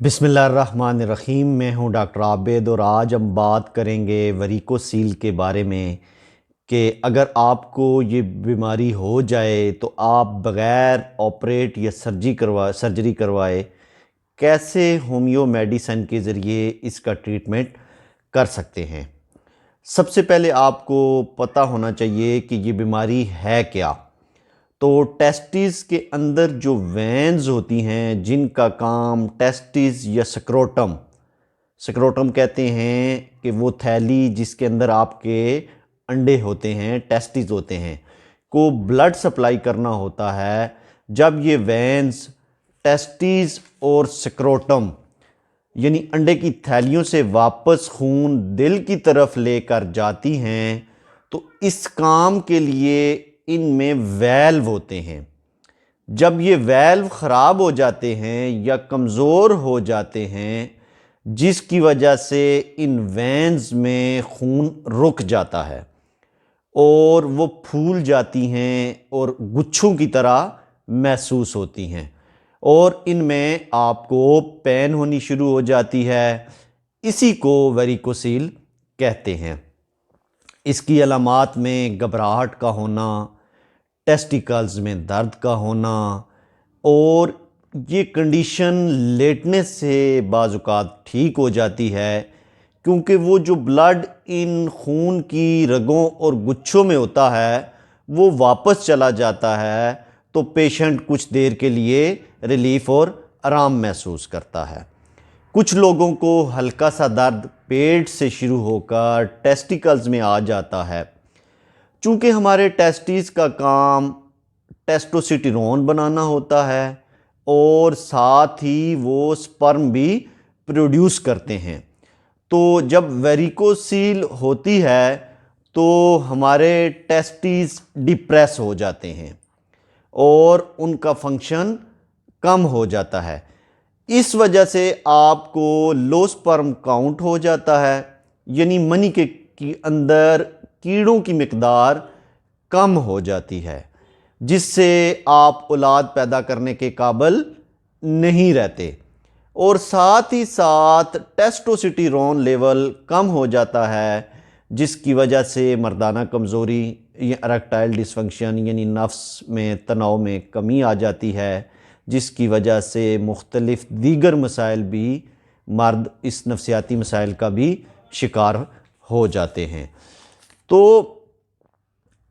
बिस्मिल्लाहिर्रहमानिर्रहीम। मैं हूं डॉक्टर आबिद और आज हम बात करेंगे वरीकोसील के बारे में कि अगर आपको ये बीमारी हो जाए तो आप बग़ैर ऑपरेट या सर्जरी करवाए कैसे होम्यो मेडिसिन के ज़रिए इसका ट्रीटमेंट कर सकते हैं। सबसे पहले आपको पता होना चाहिए कि ये बीमारी है क्या। तो टेस्टिस के अंदर जो वेन्स होती हैं जिनका काम टेस्टिस या स्क्रोटम कहते हैं कि वो थैली जिसके अंदर आपके अंडे होते हैं, टेस्टिस होते हैं, को ब्लड सप्लाई करना होता है। जब ये वेन्स टेस्टिस और स्क्रोटम यानी अंडे की थैलियों से वापस खून दिल की तरफ लेकर जाती हैं तो इस काम के लिए इनमें वैल्व होते हैं। जब ये वैल्व ख़राब हो जाते हैं या कमज़ोर हो जाते हैं जिसकी वजह से इन वेन्स में खून रुक जाता है और वो फूल जाती हैं और गुच्छों की तरह महसूस होती हैं और इनमें आपको पेन होनी शुरू हो जाती है। इसी को वेरिकोसील कहते हैं। इसकी अलामात में घबराहट का होना, टेस्टिकल्स में दर्द का होना और ये कंडीशन लेटने से बाज़ औक़ात ठीक हो जाती है क्योंकि वो जो ब्लड इन खून की रगों और गुच्छों में होता है वो वापस चला जाता है तो पेशेंट कुछ देर के लिए रिलीफ़ और आराम महसूस करता है। कुछ लोगों को हल्का सा दर्द पेट से शुरू होकर टेस्टिकल्स में आ जाता है। चूँकि हमारे टेस्टिस का काम टेस्टोस्टेरोन बनाना होता है और साथ ही वो स्पर्म भी प्रोड्यूस करते हैं। तो जब वेरिकोसील होती है तो हमारे टेस्टिस डिप्रेस हो जाते हैं और उनका फंक्शन कम हो जाता है। इस वजह से आपको लो स्पर्म काउंट हो जाता है यानी मनी के अंदर कीड़ों की मिकदार कम हो जाती है जिससे आप औलाद पैदा करने के काबिल नहीं रहते और साथ ही साथ टेस्टोस्टेरोन लेवल कम हो जाता है जिसकी वजह से मर्दाना कमज़ोरी या इरेक्टाइल डिसफंक्शन यानी नफ्स में तनाव में कमी आ जाती है जिसकी वजह से मुख्तलिफ दीगर मसाइल भी मर्द इस नफसियाती मसाइल का भी शिकार हो जाते हैं। तो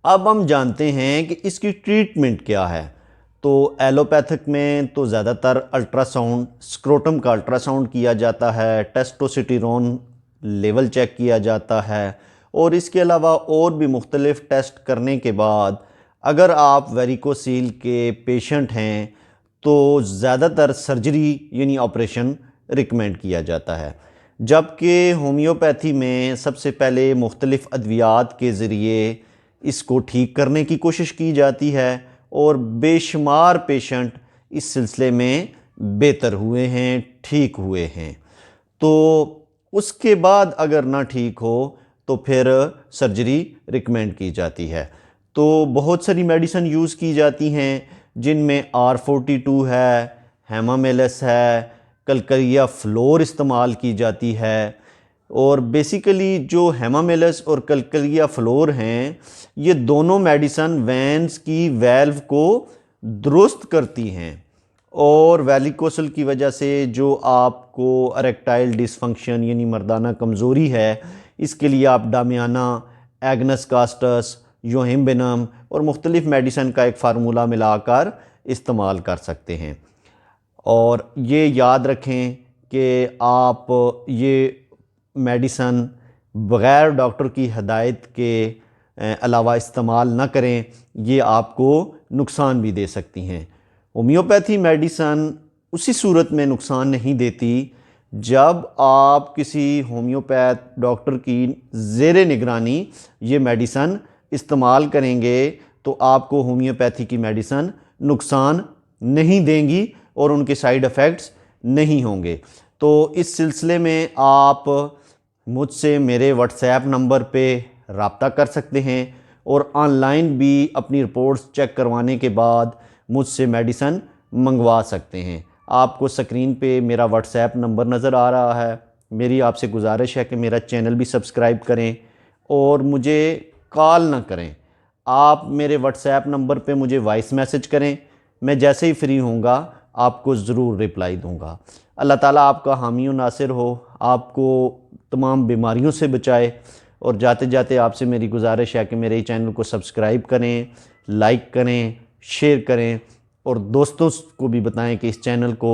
अब हम जानते हैं कि इसकी ट्रीटमेंट क्या है। तो एलोपैथिक में तो ज़्यादातर अल्ट्रासाउंड, स्क्रोटम का अल्ट्रासाउंड किया जाता है, टेस्टोस्टेरोन लेवल चेक किया जाता है और इसके अलावा और भी मुख्तलिफ टेस्ट करने के बाद अगर आप वेरिकोसील के पेशेंट हैं तो ज़्यादातर सर्जरी यानी ऑपरेशन रिकमेंड किया जाता है। जबकि होम्योपैथी में सबसे पहले मुख्तलिफ अद्वियात के ज़रिए इसको ठीक करने की कोशिश की जाती है और बेशुमार पेशेंट इस सिलसिले में बेहतर हुए हैं, ठीक हुए हैं। तो उसके बाद अगर ना ठीक हो तो फिर सर्जरी रिकमेंड की जाती है। तो बहुत सारी मेडिसिन यूज़ की जाती हैं जिनमें R42 है, हेमामेलस है, कलकरिया फ्लोर इस्तेमाल की जाती है और बेसिकली जो हेमामेलस और कलकलिया फ्लोर हैं ये दोनों मेडिसन वेन्स की वैल्व को दुरुस्त करती हैं और वेरिकोसेल की वजह से जो आपको इरेक्टाइल डिसफंक्शन यानी मर्दाना कमज़ोरी है इसके लिए आप डामियाना, एग्नस कास्टस, योहिम्बिनम और मुख्तलिफ मेडिसन का एक फार्मूला मिलाकर इस्तेमाल कर सकते हैं। और ये याद रखें कि आप ये मेडिसन बग़ैर डॉक्टर की हदायत के अलावा इस्तेमाल ना करें, ये आपको नुकसान भी दे सकती हैं। होम्योपैथी मेडिसन उसी सूरत में नुकसान नहीं देती जब आप किसी होम्योपैथ डॉक्टर की ज़ेरे निगरानी ये मेडिसन इस्तेमाल करेंगे तो आपको होम्योपैथी की मेडिसन नुकसान नहीं देंगी और उनके साइड इफ़ेक्ट्स नहीं होंगे। तो इस सिलसिले में आप मुझसे मेरे व्हाट्सएप नंबर पे रब्ता कर सकते हैं और ऑनलाइन भी अपनी रिपोर्ट्स चेक करवाने के बाद मुझसे मेडिसिन मंगवा सकते हैं। आपको स्क्रीन पे मेरा व्हाट्सएप नंबर नज़र आ रहा है। मेरी आपसे गुजारिश है कि मेरा चैनल भी सब्सक्राइब करें और मुझे कॉल ना करें। आप मेरे व्हाट्सएप नंबर पे मुझे वॉइस मैसेज करें, मैं जैसे ही फ्री होऊंगा आपको ज़रूर रिप्लाई दूंगा। अल्लाह ताला आपका हामी व नासिर हो, आपको तमाम बीमारियों से बचाए। और जाते जाते आपसे मेरी गुजारिश है कि मेरे चैनल को सब्सक्राइब करें, लाइक करें, शेयर करें और दोस्तों को भी बताएं कि इस चैनल को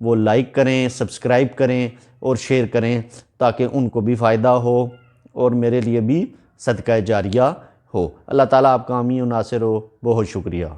वो लाइक करें, सब्सक्राइब करें और शेयर करें, ताकि उनको भी फ़ायदा हो और मेरे लिए भी सदका जारिया हो। अल्लाह ताला आपका हामी व नासिर हो। बहुत शुक्रिया।